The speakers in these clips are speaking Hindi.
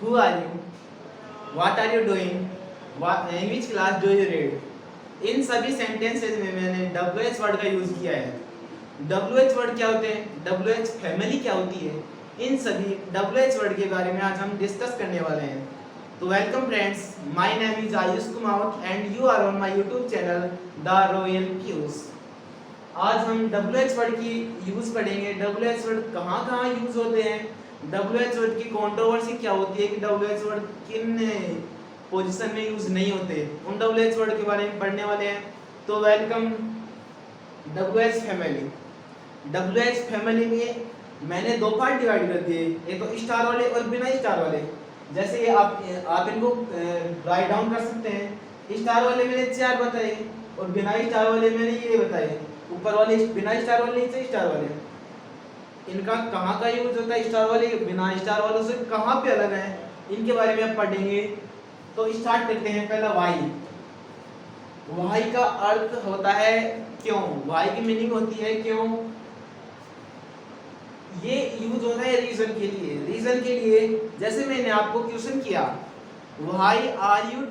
Who are you, what are you doing, in which class do you read, इन सभी सेंटेंसेस में मैंने WH वर्ड का यूज किया है। WH वर्ड क्या होते हैं, WH फैमिली क्या होती है, इन सभी WH वर्ड के बारे में आज हम डिस्कस करने वाले हैं। तो welcome friends, my name is Ayush Kumar and you are on my YouTube channel the royal cues. आज हम WH वर्ड की यूज पढ़ेंगे। WH वर्ड कहाँ कहाँ यूज होते हैं, WH वर्ड की कंट्रोवर्सी क्या होती है कि WH वर्ड किन पोजीशन में यूज नहीं होते, उन WH वर्ड के बारे में पढ़ने वाले हैं। तो welcome WH family. WH family में मैंने दो पार्ट डिवाइड कर दिए, एक तो स्टार वाले और बिना स्टार वाले। जैसे ये आप इनको राइट डाउन कर सकते हैं। स्टार वाले मैंने 4 बताए और बिना स्टार वाले मैंने ये बताए। ऊपर वाले बिना स्टार वाले, नीचे स्टार वाले। इनका कहाँ का यूज होता है, स्टार वाले बिना स्टार वालों से कहाँ पे अलग है, इनके बारे में आप पढ़ेंगे। तो स्टार्ट करते हैं। पहला वाई। वाई का अर्थ होता है क्यों, वाई की मीनिंग होती है क्यों। ये यूज होता है रीजन के लिए। रीजन के लिए जैसे मैंने आपको क्वेश्चन किया, why are you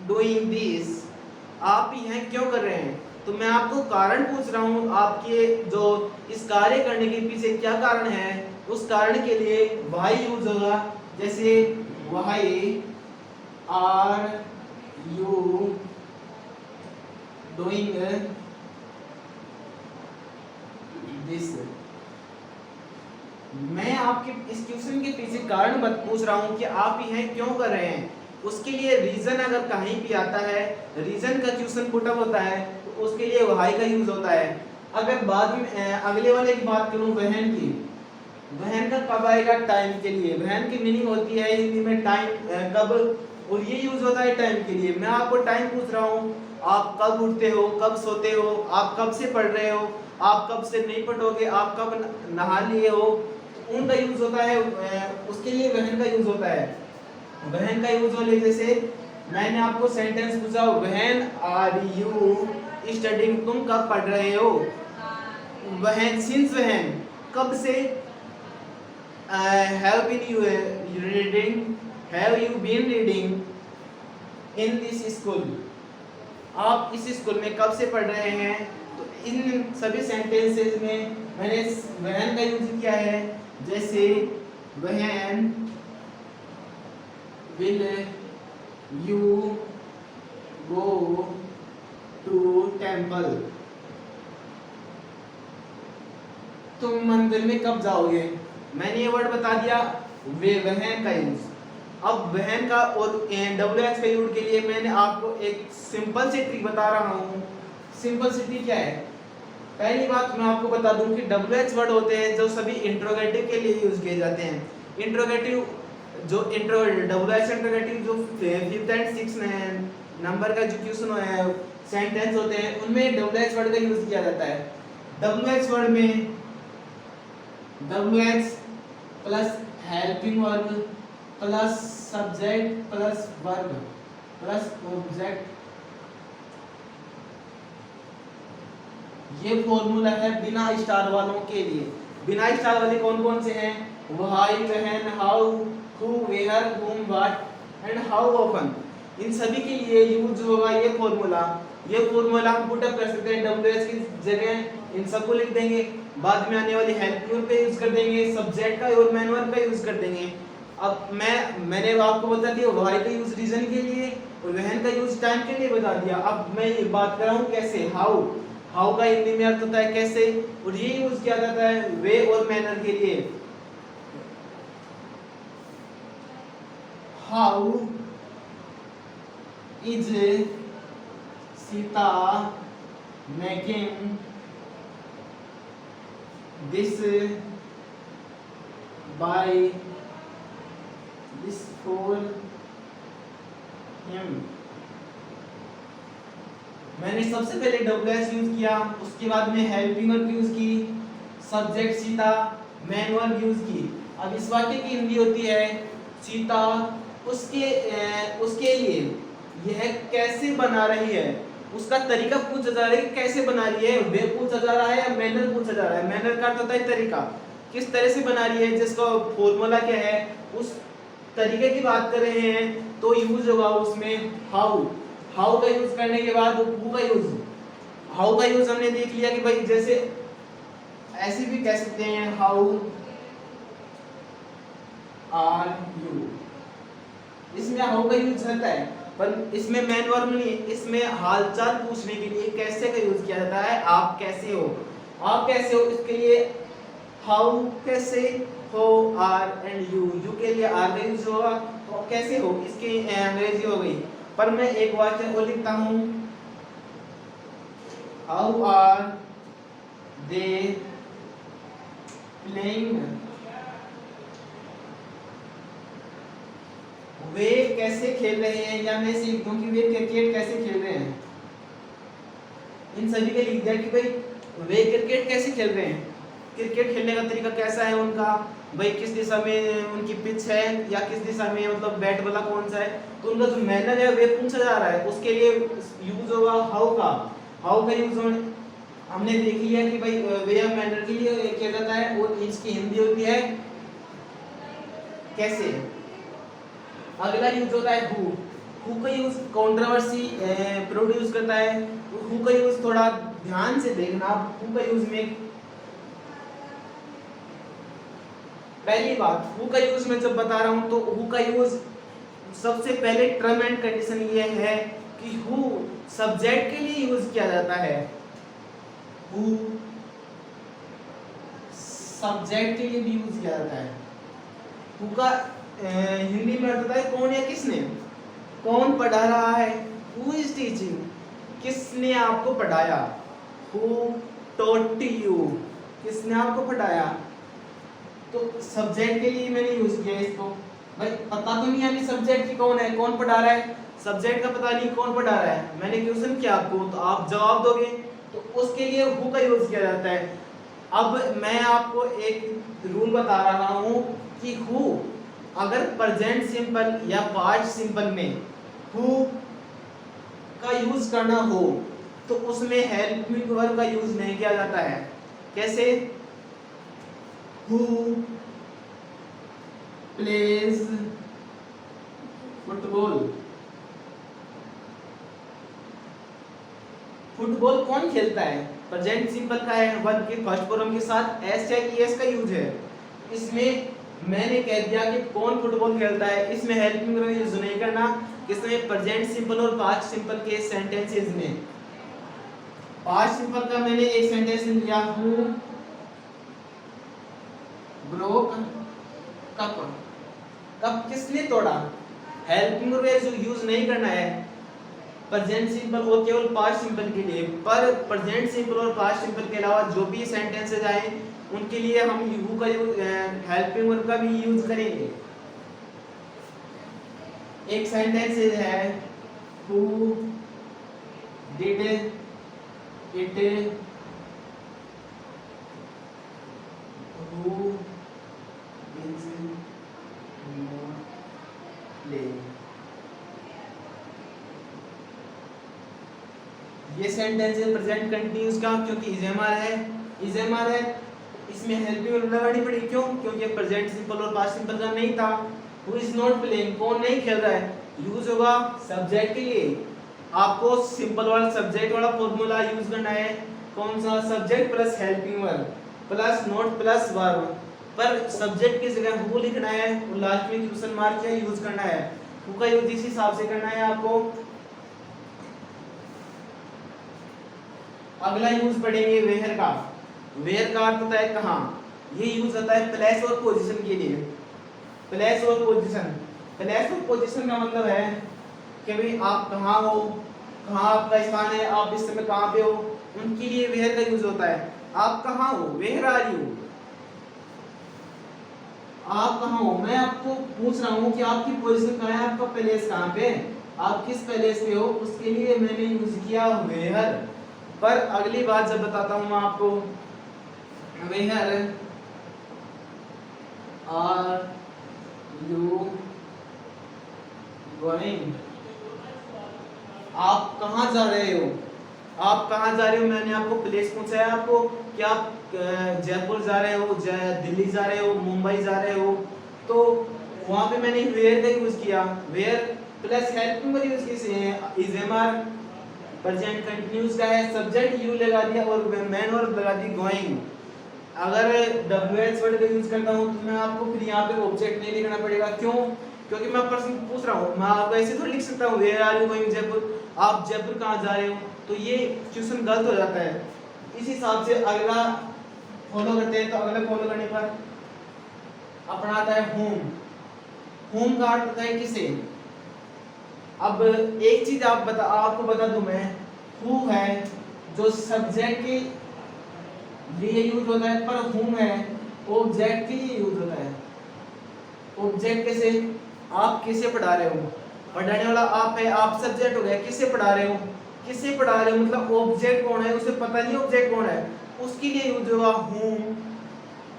doing this, आप यह क्यों कर रहे हैं, तो मैं आपको कारण पूछ रहा हूँ, आपके जो इस कार्य करने के पीछे क्या कारण है, उस कारण के लिए व्हाई यूज होगा। जैसे why are you doing this. मैं आपके इस क्वेश्चन के पीछे कारण पूछ रहा हूँ कि आप यह क्यों कर रहे हैं, उसके लिए रीजन अगर कहीं भी आता है, रीजन का क्वेश्चन पुट अप होता है, तो उसके लिए व्हाई का यूज होता है। अगर बाद में अगले वाले की बात करूँ, वहन की, वहन का कब आएगा, टाइम के लिए। वहन की मीनिंग होती है हिंदी में टाइम, कब, और ये यूज होता है टाइम के लिए। मैं आपको टाइम पूछ रहा हूँ, आप कब उठते हो, कब सोते हो, आप कब से पढ़ रहे हो, आप कब से नहीं पढ़ोगे, आप कब नहा लिए हो, उनका यूज होता है, उसके लिए वहन का यूज होता है। वहन का यूज होने जैसे मैंने आपको सेंटेंस पूछा, व्हेन आर यू स्टडीइंग, तुम कब पढ़ रहे हो। वहन, सिंस वहन, कब से, have been you reading, have you been reading in this school, आप इस स्कूल में कब से पढ़ रहे हैं। तो इन सभी सेंटेंसेस में मैंने वहन का यूज किया है। जैसे when will you go to temple, तुम मंदिर में कब जाओगे। मैंने ये वर्ड बता दिया, वे वहन का यूज। अब वहन का और WH का यूज के लिए मैंने आपको एक सिंपल सी ट्रिक बता रहा हूँ। सिंपल सी ट्रिक क्या है, पहली बात मैं आपको बता दूं कि WH वर्ड होते हैं जो सभी इंट्रोगेटिव के लिए यूज किए जाते हैं। इंट्रोगेटिव जो WH इंट्रोगेटिव जो 5th एंड 6th नंबर का जो क्वेश्चन है, सेंटेंस होते हैं, उनमें WH वर्ड का यूज किया जाता है। WH वर्ड में WH plus helping verb plus subject plus verb plus object, ये फॉर्मूला है बिना स्टार वालों के लिए। बिना स्टार वाले कौन कौन से हैं, why, when, how, who, where, whom, what and how often, इन सभी के लिए यूज होगा ये फॉर्मूला। ये फॉर्मूला हम पुट अप कर सकते हैं WH की जगह, इन सबको लिख देंगे, बाद में आने वाली हेल्प वर्ब पे यूज कर देंगे, सब्जेक्ट का और मेन वर्ब का यूज कर देंगे। अब मैंने आपको बता दिया व्हाई का यूज रीजन के लिए और व्हेन का यूज टाइम के लिए बता दिया। अब मैं ये बात कर रहा हूँ कैसे, हाउ। हाउ का हिंदी में अर्थ होता है कैसे, और ये यूज किया जाता है वे और मैनर के लिए। How is Sita making this by this for him. मैंने सबसे पहले WH यूज किया, उसके बाद में हेल्पिंग वर्ब यूज की, subject Sita, main verb use की। अब इस वाक्य की हिंदी होती है, सीता उसके लिए यह कैसे बना रही है, उसका तरीका पूछा जा रहा है कि कैसे बना रही है, वे पूछा जा रहा है या मैनर पूछा जा रहा है। मैनर का अर्थ होता है तरीका, किस तरह से बना रही है, जिसका फॉर्मूला क्या है, तरीके की बात कर रहे हैं तो यूज होगा उसमें हाउ। हाउ का यूज करने के बाद हु का यूज, हाउ का यूज हमने देख लिया कि भाई जैसे ऐसे भी कह सकते हैं हाउ आर यू, इसमें हाउ का यूज रहता है पर इसमें मैन वर्ब नहीं है, इसमें हालचाल पूछने के लिए कैसे का यूज किया जाता है, आप कैसे हो, आप कैसे हो, इसके लिए हाउ कैसे हो आर एंड यू, यू के लिए आर का यूज होगा तो कैसे हो इसकी अंग्रेजी हो गई। पर मैं एक वाक्य को लिखता हूं हाउ आर दे प्लेइंग, वे कैसे खेल रहे हैं, या मैं सीख दूं कि वे क्रिकेट कैसे खेल रहे हैं। इन सभी के लिख दिया कि भाई वे क्रिकेट कैसे खेल रहे हैं, क्रिकेट खेलने का तरीका कैसा है उनका, भाई किस दिशा में उनकी पिच है या किस दिशा में मतलब बैट वाला कौन सा है, तो उनका जो मैनर है वे पूछा जा रहा है, उसके लिए यूज होगा हाउ का। हाउ का यूज हमने देख लिया कि भाई वे मैनर के लिए क्या जाता है और इसकी हिंदी होती है कैसे। अगला यूज होता है हु। हु का यूज कंट्रोवर्सी प्रोड्यूस करता है, हु का यूज थोड़ा ध्यान से देखना। हु का यूज में पहली बात हु का यूज मैं जब बता रहा हूं तो हु का यूज सबसे पहले टर्म एंड कंडीशन ये है कि हु सब्जेक्ट के लिए यूज किया जाता है, हु सब्जेक्ट के लिए भी यूज किया जाता है। हु का हिंदी में अर्थ होता है कौन या किसने, कौन पढ़ा रहा है, हु इज टीचिंग, किसने आपको पढ़ाया, हु टॉट यू, किसने आपको पढ़ाया। तो सब्जेक्ट के लिए मैंने यूज किया इसको, भाई पता तो नहीं है अभी सब्जेक्ट की कौन है, कौन पढ़ा रहा है, सब्जेक्ट का पता नहीं कौन पढ़ा रहा है, मैंने क्वेश्चन किया आपको तो आप जवाब दोगे तो उसके लिए हु का यूज किया जाता है। अब मैं आपको एक रूल बता रहा हूं कि हु अगर प्रेजेंट सिंपल या पास्ट सिंपल में हु का यूज करना हो तो उसमें हेल्पिंग वर्ब का यूज नहीं किया जाता है। कैसे, हु प्लेज फुटबॉल, फुटबॉल कौन खेलता है, प्रेजेंट सिंपल का है, वर्ब के फर्स्ट फॉर्म के साथ एस या ईएस का यूज है। इसमें मैंने कह दिया कि कौन फुटबॉल खेलता है, इसमें हेल्पिंग वर्ब यूज नहीं करना, किसमें प्रेजेंट सिंपल और पास्ट सिंपल के सेंटेंसेस में। पास्ट सिंपल का मैंने एक सेंटेंस लिया, हु ब्रोक कप, कप किसने तोड़ा, हेल्पिंग वर्ब यूज नहीं करना है प्रेजेंट सिंपल और केवल पास्ट सिंपल के लिए। पर प्रेजेंट सिंपल और पास्ट सिंपल के अलावा जो भी सेंटेंसेस आए उनके लिए हम हु का यूज हेल्पिंग वर्ब का भी यूज करेंगे। एक सेंटेंस है who did it, who is not playing. ये सेंटेंस है प्रेजेंट कंटिन्यूअस का, क्योंकि इजेमआर है, इजेमआर है इसमें हेल्पिंग वर्ब लगानी पड़ी, क्यों, क्योंकि प्रेजेंट सिंपल और पास्ट सिंपल का नहीं था। हु इज नॉट प्लेइंग, कौन नहीं खेल रहा है, यूज होगा सब्जेक्ट के लिए। आपको सिंपल वाला सब्जेक्ट वाला फॉर्मूला यूज करना है, कौन सा, subject plus helping verb plus not plus verb, पर सब्जेक्ट की जगह हु लिखना है और लास्ट में क्वेश्चन मार्क या यूज करना है। हु का यूज इस हिसाब से करना है आपको। अगला यूज पढ़ेंगे वेयर का। वेयर का अर्थ होता है कहां, ये यूज होता है प्लेस और पोजीशन के लिए। प्लेस और पोजीशन, प्लेस और पोजीशन का मतलब है कि भाई आप कहाँ हो, कहाँ आपका स्थान है, आप इस समय कहाँ पे हो, उनके लिए वेयर का यूज होता है। आप कहाँ हो, वेयर आर यू, आप कहाँ हो, मैं आपको पूछ रहा हूँ कि आपकी पोजीशन कहाँ है, आपका प्लेस कहाँ पे, आप किस प्लेस पे हो, उसके लिए मैंने यूज किया वेयर। पर अगली बात जब बताता हूँ मैं आपको, वेयर आर यू गोइंग, आप कहाँ जा रहे हो, आप कहाँ जा रहे हो, मैंने आपको प्लेस पूछा है आपको कि आप जयपुर जा रहे हो, दिल्ली जा रहे हो, मुंबई जा रहे हो, तो वहां पे मैंने वेयर का यूज किया, where plus helping verb use किए, is am are present continuous का है, सब्जेक्ट यू लगा दिया और मेन वर्ब लगा दी गोइंग। अगर WH वर्ड का यूज करता हूं तो मैं आपको फिर यहाँ पे ऑब्जेक्ट नहीं लिखना पड़ेगा। क्यों? क्योंकि मैं पर्सन पूछ रहा हूँ, मैं आपको ऐसे तो लिख सकता हूँ where are you going Jaipur, आप जयपुर कहाँ जा रहे हो, तो ये क्वेश्चन गलत हो जाता है। इस हिसाब से अगला फॉलो करते हैं, तो अगला फॉलो करने पर अपना आता है होम। होम का अर्थ होता है किसे। अब एक चीज आपको बता दूं मैं, हु है जो सब्जेक्ट के लिए यूज होता है, पर हुम है ऑब्जेक्ट के लिए यूज होता है। ऑब्जेक्ट कैसे? आप किसे पढ़ा रहे हो, पढ़ाने वाला आप है, आप सब्जेक्ट हो गया, किसे पढ़ा रहे हो, किसे पढ़ा रहे हो मतलब ऑब्जेक्ट कौन है, उसे पता नहीं ऑब्जेक्ट कौन है, उसके लिए यूज होगा हुम।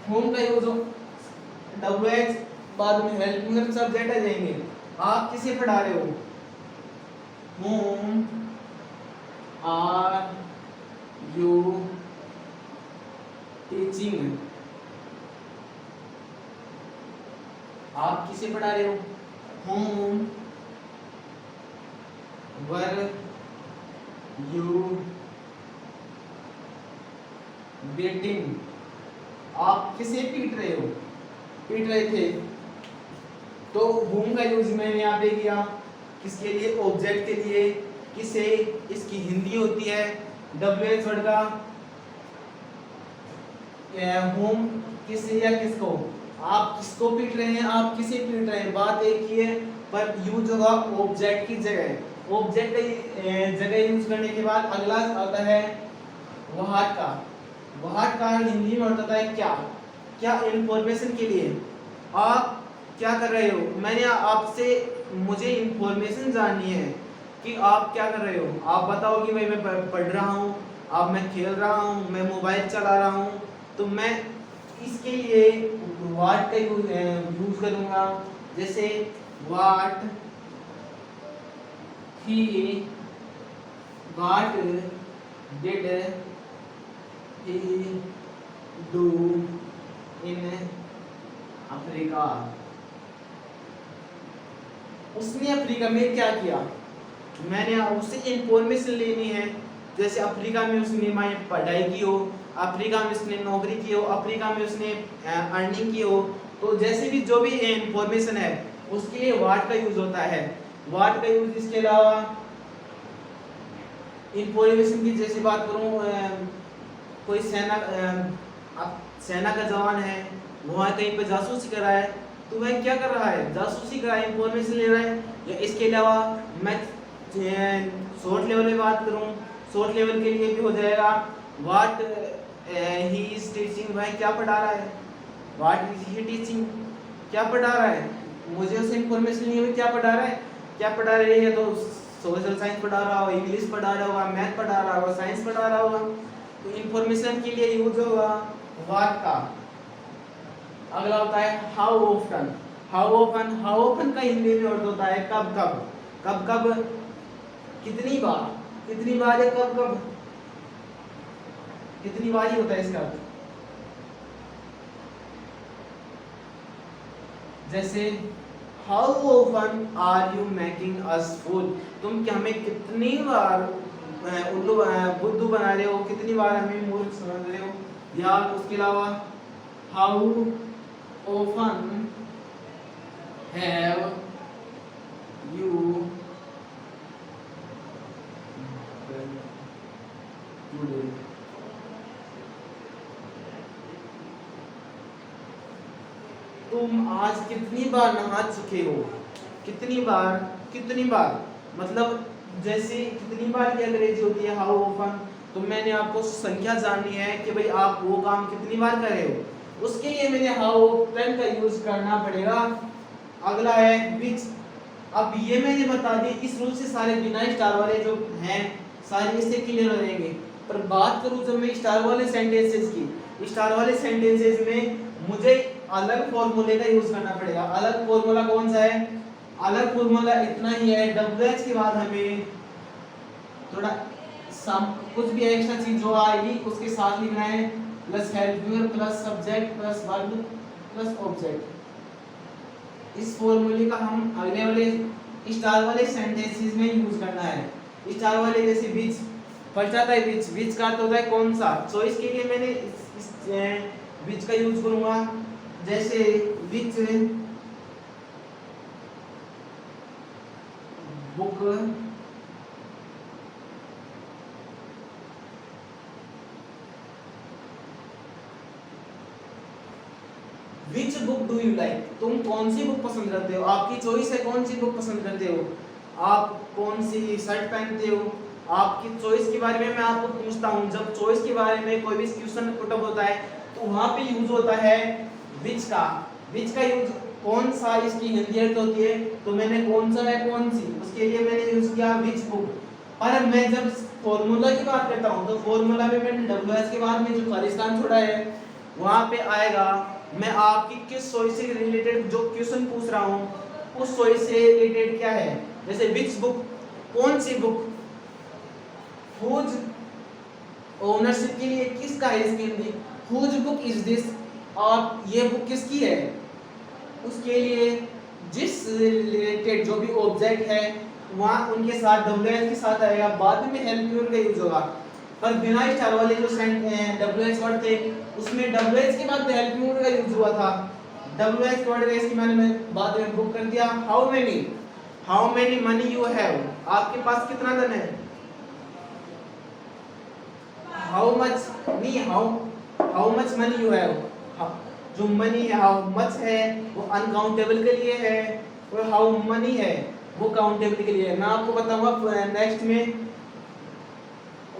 हुम का यूज हो WH बाद में हेल्पिंग सब्जेक्ट आ जाएंगे। आप किसे पढ़ा रहे हो, whom are you teaching, आप किसे पढ़ा रहे हो, whom were you beating, आप किसे पीट रहे हो, पीट रहे थे। तो whom का यूज मैंने यहाँ पे किया किसके लिए, ऑब्जेक्ट के लिए। किसे, इसकी हिंदी होती है WH वर्ड का होम, किसे या किसको, आप किसको पीट रहे हैं, आप किसे पीट रहे हैं, बात एक ही है, पर यूज होगा ऑब्जेक्ट की जगह। ऑब्जेक्ट जगह यूज करने के बाद अगला आता है व्हाट का। व्हाट का हिंदी में होता है क्या, क्या इंफॉर्मेशन के लिए, आप क्या कर रहे हो, मैंने आपसे, मुझे इंफॉर्मेशन जाननी है कि आप क्या कर रहे हो, आप बताओ कि भाई मैं पढ़ रहा हूँ, अब मैं खेल रहा हूँ, मैं मोबाइल चला रहा हूँ, तो मैं इसके लिए व्हाट का यूज करूँगा। जैसे what he what did he do in Africa, उसने अफ्रीका में क्या किया, मैंने उससे इंफॉर्मेशन लेनी है। जैसे अफ्रीका में उसने पढ़ाई की हो, अफ्रीका में उसने नौकरी की हो, अफ्रीका में उसने अर्निंग की हो, तो जैसे भी जो भी इंफॉर्मेशन है उसके लिए व्हाट का यूज होता है। व्हाट का यूज, इसके अलावा इंफॉर्मेशन की जैसे बात करूं, कोई सेना का जवान है, वहाँ कहीं पे जासूसी कर रहा है, तो वह क्या कर रहा है, जासूसी कर रहा है, इंफॉर्मेशन ले रहा है। या इसके अलावा मैं शॉर्ट लेवल में बात करूं, शॉर्ट लेवल के लिए भी हो जाएगा व्हाट ही इज टीचिंग, वह क्या पढ़ा रहा है, व्हाट इज ही टीचिंग, क्या पढ़ा रहा है, मुझे उसे इंफॉर्मेशन नहीं है क्या पढ़ा रहा है, क्या पढ़ा रही है, तो सोशल साइंस पढ़ा रहा होगा, इंग्लिश पढ़ा रहा होगा, मैथ पढ़ा रहा होगा, साइंस पढ़ा रहा होगा, तो इंफॉर्मेशन के लिए यूज होगा व्हाट का। अगला होता है हाउ ऑफ्टन। हाउ ऑफन का हिंदी में अर्थ होता है कब कब, कब कब, कितनी बार, कितनी बार है, कब कब, कितनी बार ही होता है इसका अर्थ। जैसे how often are you making us fool, तुम क्या हमें कितनी बार उल्लू बुद्धू बना रहे हो, कितनी बार हमें मूर्ख समझ रहे हो। या उसके अलावा how often have you today, तुम आज कितनी बार नहा चुके हो, कितनी बार, कितनी बार मतलब जैसे कितनी बार की अंग्रेजी होती है हाउ ऑफन, तो मैंने आपको संख्या जाननी है कि भाई आप वो काम कितनी बार कर रहे हो, उसके लिए मैंने हाउ ऑफन का यूज करना पड़ेगा। अगला है विच। अब ये मैंने बता दी, इस रूल से सारे बिना स्टार वाले जो हैं सारे इससे क्लियर हो जाएंगे। पर बात करूं जब मैं स्टार वाले सेंटेंसेस की, स्टार वाले सेंटेंसेस में मुझे अलग फॉर्मूले का यूज करना पड़ेगा। अलग फॉर्मूला कौन सा है, अलग फॉर्मूला इतना ही है, WH के बाद हमें थोड़ा कुछ भी एक्स्ट्रा चीज जो आएगी उसके साथ लिखना है, plus helping plus subject plus verb plus object. इस फॉर्मूले का हम अगले वाले स्टार वाले सेंटेंसेस में यूज करना है। स्टार वाले जैसे विच फर्स्ट आता है, विच विच का अर्थ होता है कौन सा। चॉइस के लिए मैंने इस विच का यूज करूंगा, जैसे which book which book do you like, तुम कौन सी बुक पसंद करते हो, आपकी चॉइस है कौन सी बुक पसंद करते हो, आप कौन सी शर्ट पहनते हो, आपकी चॉइस के बारे में मैं आपको पूछता हूँ। जब चॉइस के बारे में कोई भी क्वेश्चन पुटअप होता है तो वहां पे यूज होता है विच का। विच का यूज कौन सा, इसकी हिंदी अर्थ होती है, तो मैंने कौन सा है कौन सी, उसके लिए मैंने यूज किया विच बुक। पर मैं जब फॉर्मूला की बात करता हूँ तो फॉर्मूला में मैंने डब्ल्यूएच के बाद में जो खालिस्तान छोड़ा है वहां पे आएगा मैं आपकी किस चॉइस से रिलेटेड जो क्वेश्चन पूछ रहा हूँ उस चॉइस से रिलेटेड क्या है। जैसे विच बुक, कौन सी बुक, हुज ओनरशिप के लिए किसका है इसके लिए, हुज बुक इज दिस, और ये बुक किसकी है, उसके लिए जिस रिलेटेड जो भी ऑब्जेक्ट है वहाँ उनके साथ डब्ल्यूएच के साथ आएगा, बाद में हेल्प यूर का यूज होगा। पर बिना स्टार वाले जो डब्ल्यूएच वर्ड थे उसमें डब्ल्यूएच के बाद हेल्प यूर का यूज हुआ था। डब्ल्यूएच वर्ड का इसकी मैंने बाद में बुक कर दिया। How many money you have, आपके पास कितना धन है। हाउ मच नहीं, how much money you have, जो मनी है हाउ मच है वो अनकाउंटेबल के लिए है, और हाउ मनी है वो काउंटेबल के लिए है। मैं आपको बताऊंगा नेक्स्ट में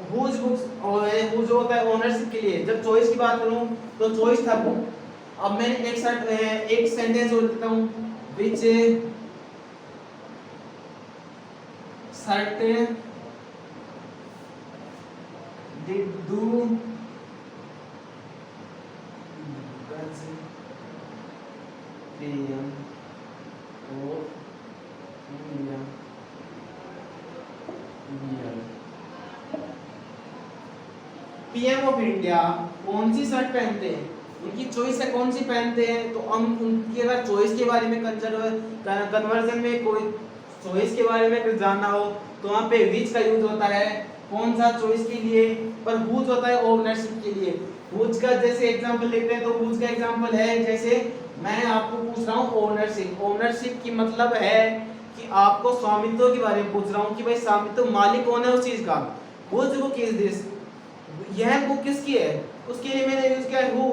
हुज बुक्स और हुज होता है ओनरशिप के लिए। जब चॉइस की बात करूं तो चॉइस था बुक। अब मैंने एक सेंटेंस और लिखता हूं, which shirt did do PM of India कौन सी शर्ट पहनते हैं, उनकी चॉइस है कौन सी पहनते हैं। तो हम उनकी अगर चॉइस के बारे में कन्वर्जन में कोई चॉइस के बारे में कुछ जानना हो तो वहाँ पे विच का यूज होता है कौन सा चॉइस के लिए, पर हुज होता है ओनरशिप के लिए। हुज का जैसे एग्जांपल लेते हैं तो हुज का एग्जांपल है, जैसे मैं आपको पूछ रहा हूँ ओनरशिप। ओनरशिप की मतलब है कि आपको स्वामित्व के बारे में पूछ रहा हूँ कि भाई स्वामित्व मालिक कौन है उस चीज का। हुज बुक इज दिस, यह बुक किसकी है, उसके लिए मैंने यूज किया है हु,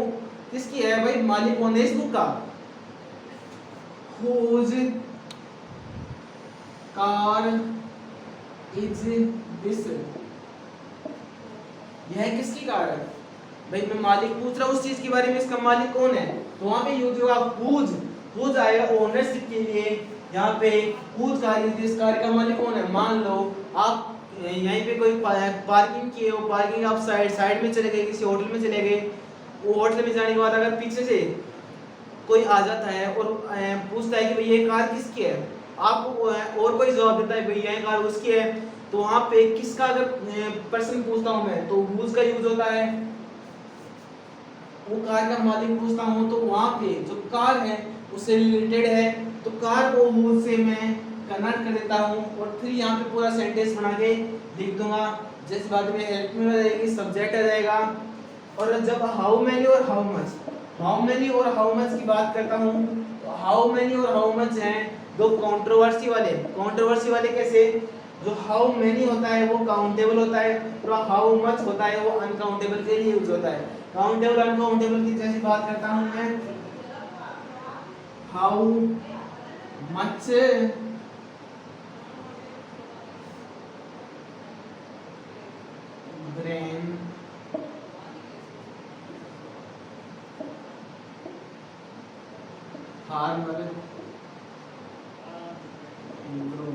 किसकी है भाई, मालिक कौन है इस बुक का। हुज कार इज दिस, यह किसकी कार है भाई, मैं मालिक पूछ रहा हूँ उस चीज के बारे में, इसका मालिक कौन है। तो वहां पे यूज होगा हुज, हुज आएगा ओनरशिप के लिए। यहाँ पे whose car is this, car का मालिक कौन है। मान लो आप यहीं पे कोई पार्किंग किए हो, पार्किंग आप साइड में चले गए, किसी होटल में चले गए, वो होटल में जाने के बाद अगर पीछे से कोई आ जाता है और पूछता है कि भाई ये कार किसकी है, आपको और कोई जवाब देता है भाई ये कार उसकी है, तो वहां पे किसका अगर पर्सन पूछता हूं मैं तो हुज का यूज होता है। वो कार का मालिक पूछता हूं तो वहां पे जो कार है उससे रिलेटेड है, तो कार को हुज से मैं कन्वर्ट कर देता हूं और फिर यहाँ पे पूरा सेंटेंस बना के लिख दूंगा। जिस बात में हेल्प में रहेगी, सब्जेक्ट आ जाएगा। और जब हाउ मेनी और हाउ मच, हाउ मेनी और हाउ मच की बात करता हूँ तो हाउ मेनी और हाउ मच हैं दो कंट्रोवर्सी वाले कैसे, जो हाउ मेनी होता है वो काउंटेबल होता है और हाउ मच होता है वो अनकाउंटेबल के लिए यूज होता है। काउंटेबल अनकाउंटेबल की जैसे बात करता हूँ मैं, how much grain farmer grow,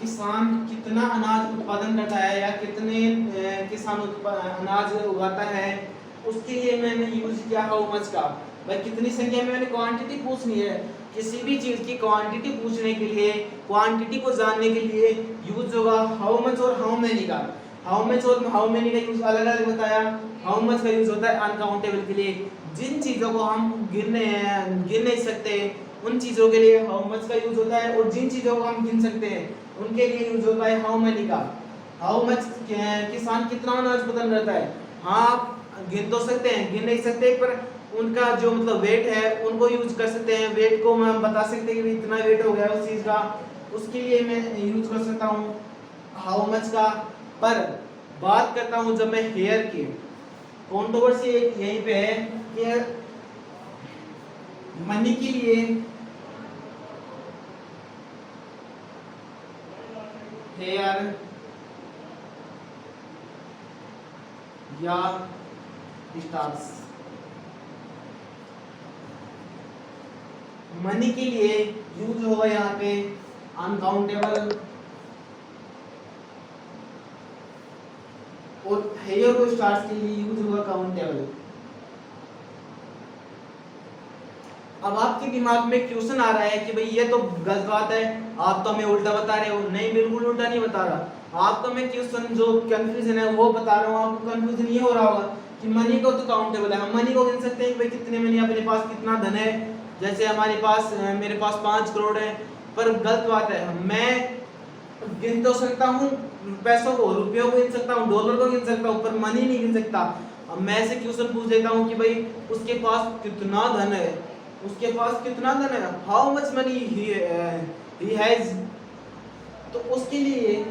किसान कितना अनाज उत्पादन करता है या कितने किसान अनाज उगाता है, उसके लिए मैंने यूज किया हाउ मच का। भाई कितनी संख्या में मैंने क्वांटिटी पूछनी है। किसी भी चीज की क्वांटिटी पूछने के लिए, क्वांटिटी को जानने के लिए यूज होगा हाउ मच और हाउ मेनी का। हाउ मच और हाउ मेनी का यूज अलग अलग बताया। हाउ मच का यूज होता है अनकाउंटेबल के लिए, जिन चीजों को हम गिन नहीं सकते उन चीजों के लिए हाउ मच का यूज होता है, और जिन चीजों को हम गिन सकते हैं उनके लिए यूज होता है हाउ मेनी का। हाउ मच किसान कितना अनाज उत्पन्न करता है, हाँ आप गिन तो सकते हैं, गिन नहीं सकते, पर उनका जो मतलब वेट है उनको यूज कर सकते हैं। वेट को हम बता सकते हैं कि इतना वेट हो गया उस चीज का, उसके लिए मैं यूज कर सकता हूँ हाउ मच का। पर बात करता हूँ जब मैं हेयर की, कंट्रोवर्सी यहीं पे है कि मनी के लिए हेयर या स्टार्स, मनी के लिए यूज होगा यहाँ पे अनकाउंटेबल, और हेयर को स्टार्स के लिए यूज होगा काउंटेबल। अब आपके दिमाग में क्वेश्चन आ रहा है कि भाई ये तो गलत बात है, आप तो हमें उल्टा बता रहे हो। नहीं, बिल्कुल उल्टा नहीं बता रहा, आपको मैं क्वेश्चन जो कंफ्यूजन है वो बता रहा हूँ। आपको कंफ्यूजन ये हो रहा होगा कि मनी को तो काउंटेबल है, हम मनी को गिन सकते हैं कि भाई कितने मनी अपने पास, कितना धन है। जैसे हमारे पास मेरे पास 5 करोड़ है, पर गलत बात है। मैं गिन तो सकता हूँ पैसों को, रुपयों को गिन सकता हूँ, डॉलर को गिन सकता हूँ, पर मनी नहीं गिन सकता। अब मैं से क्वेश्चन पूछ देता हूँ कि भाई उसके पास कितना धन है, उसके पास कितना धन है, how much money he has, तो उसके लिए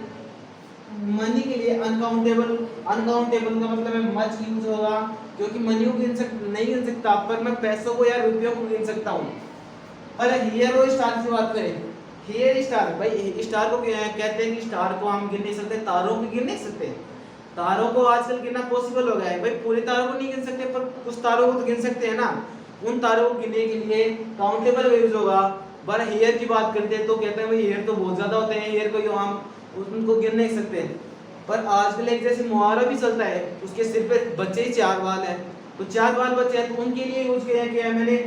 मनी के लिए अनकाउंटेबल, अनकाउंटेबल का मतलब है मच यूज होगा, क्योंकि मनी को नहीं गिन सकता, पर मैं पैसों को या रुपयों को गिन सकता हूँ। पर हियर और स्टार की बात करें, हियर स्टार, भाई स्टार को कहते हैं कि स्टार को हम गिन नहीं सकते, तारों को गिन नहीं सकते। तारों को आजकल गिनना पॉसिबल हो गया है, भाई पूरे तारों को नहीं गिन सकते, पर कुछ तारों को तो गिन सकते हैं ना। उन तारों को गिनने के लिए काउंटेबल यूज होगा। पर हेयर की बात करते हैं तो कहते हैं भाई हेयर तो बहुत ज्यादा होते हैं, हेयर को हम उनको गिन नहीं सकते। पर आजकल एक जैसे मुहावरा भी चलता है, उसके सिर पे बच्चे ही 4 बाल हैं, तो 4 बाल बच्चे हैं, तो उनके लिए यूज किया है मैंने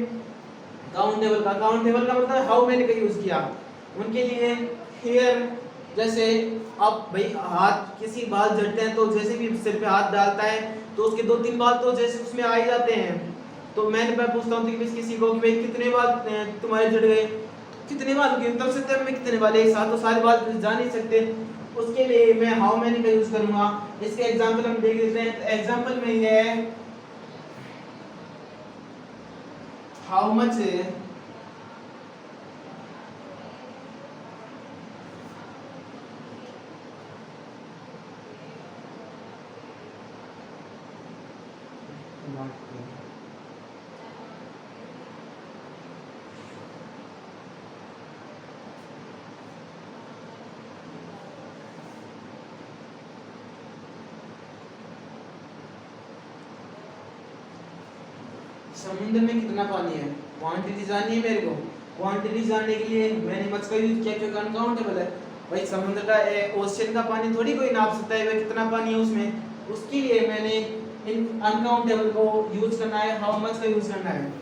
काउंटेबल का। काउंटेबल का मतलब हाउ मैनी का यूज किया उनके लिए। हेयर, जैसे अब भाई हाथ किसी बाल झड़ते हैं तो जैसे भी सिर पे हाथ डालता है तो उसके 2-3 बाल तो जैसे उसमें आ ही जाते हैं। तो मैं पूछता हूँ कि किसी को कि भाई कितने बाल तुम्हारे झड़ गए, कितने बाल गिन तो सकते हैं, मैं कितने बाल एक साथ तो सारे बाल जा नहीं सकते, उसके लिए मैं हाउ मैनी का यूज करूंगा। इसके एग्जांपल हम देख लेते हैं। तो एग्जांपल में ये है हाउ मच समुद्र में कितना पानी है, क्वांटिटी जाननी है मेरे को। क्वांटिटी जानने के लिए मैंने मच का यूज किया क्योंकि अनकाउंटेबल है। भाई समुद्र का ओशियन का पानी थोड़ी कोई नाप सकता है भाई कितना पानी है उसमें, उसके लिए मैंने इन अनकाउंटेबल को यूज करना है, हाउ मच का यूज करना है।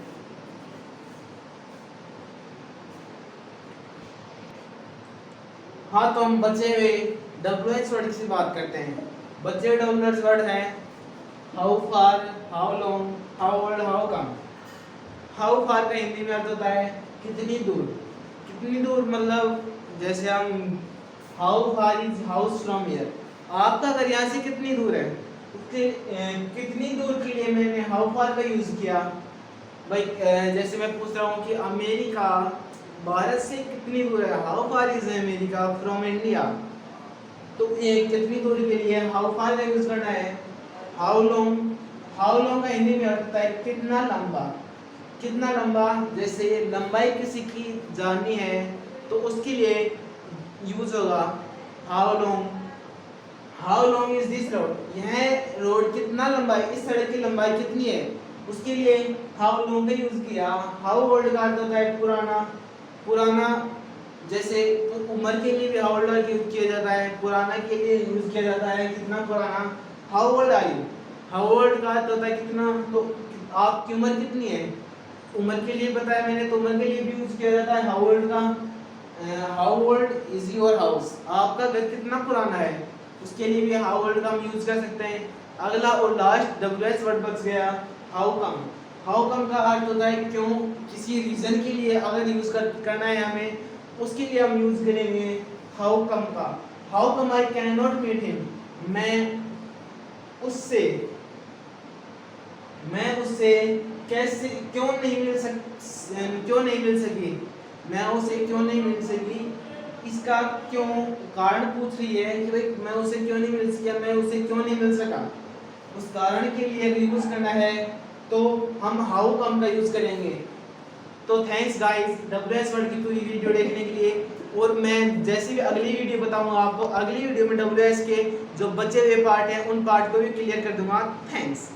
हाँ, तो हम बचे हुए WH वर्ड की बात करते हैं। बचे हुए WH वर्ड है how far, how long, how old, how come. How far का हिंदी में अर्थ होता है कितनी दूर। कितनी दूर मतलब जैसे हम how far is house from here, आपका घर यहाँ से कितनी दूर है, उसके कितनी दूर के लिए मैंने हाउ फार का यूज किया। भाई जैसे मैं पूछ रहा हूँ कि अमेरिका भारत से कितनी दूर है, how far is America from India, तो कितनी दूरी के लिए हाउ फार का यूज करना है। हाउ लॉन्ग, हाउ लॉन्ग का हिंदी में अर्थ होता है कितना लंबा। कितना लंबा, जैसे लंबाई किसी की जाननी है तो उसके लिए यूज होगा how long. How long is this road, यह रोड कितना लंबा है, इस सड़क की लंबाई कितनी है, उसके लिए हाउ लॉन्ग का यूज किया। हाउ ओल्ड का अर्थ होता है पुराना। पुराना, जैसे उम्र के लिए भी हाउ ओल्ड का यूज किया जाता है, पुराना के लिए यूज किया जाता है कितना पुराना। How old are you, how old का अर्थ होता है कितना, तो आपकी उम्र कितनी है, उम्र के लिए बताया मैंने, तो उम्र के लिए भी यूज किया जाता है हाउ ओल्ड का। How old is your house, आपका घर कितना पुराना है, उसके लिए भी हाउ ओल्ड का हम यूज कर सकते हैं। अगला और लास्ट WH वर्ड बच गया हाउ कम। हाउ कम का अर्थ होता है क्यों, किसी रीजन के लिए अगर यूज करना है हमें, उसके लिए हम यूज करेंगे हाउ कम का। How come I cannot meet him हिम, मैं उससे कैसे क्यों नहीं मिल सकी, मैं उसे क्यों नहीं मिल सकी। इसका क्यों कारण पूछ रही है कि भाई मैं उसे क्यों नहीं मिल सकी, मैं उसे क्यों नहीं मिल सका, उस कारण के लिए अगर यूज करना है तो हम हाउ कम का यूज करेंगे। तो थैंक्स गाइस WH वर्ड की पूरी वीडियो देखने के लिए, और मैं जैसे भी अगली वीडियो बताऊंगा आपको, अगली वीडियो में WH के जो बचे हुए पार्ट हैं उन पार्ट को भी क्लियर कर दूंगा। थैंक्स।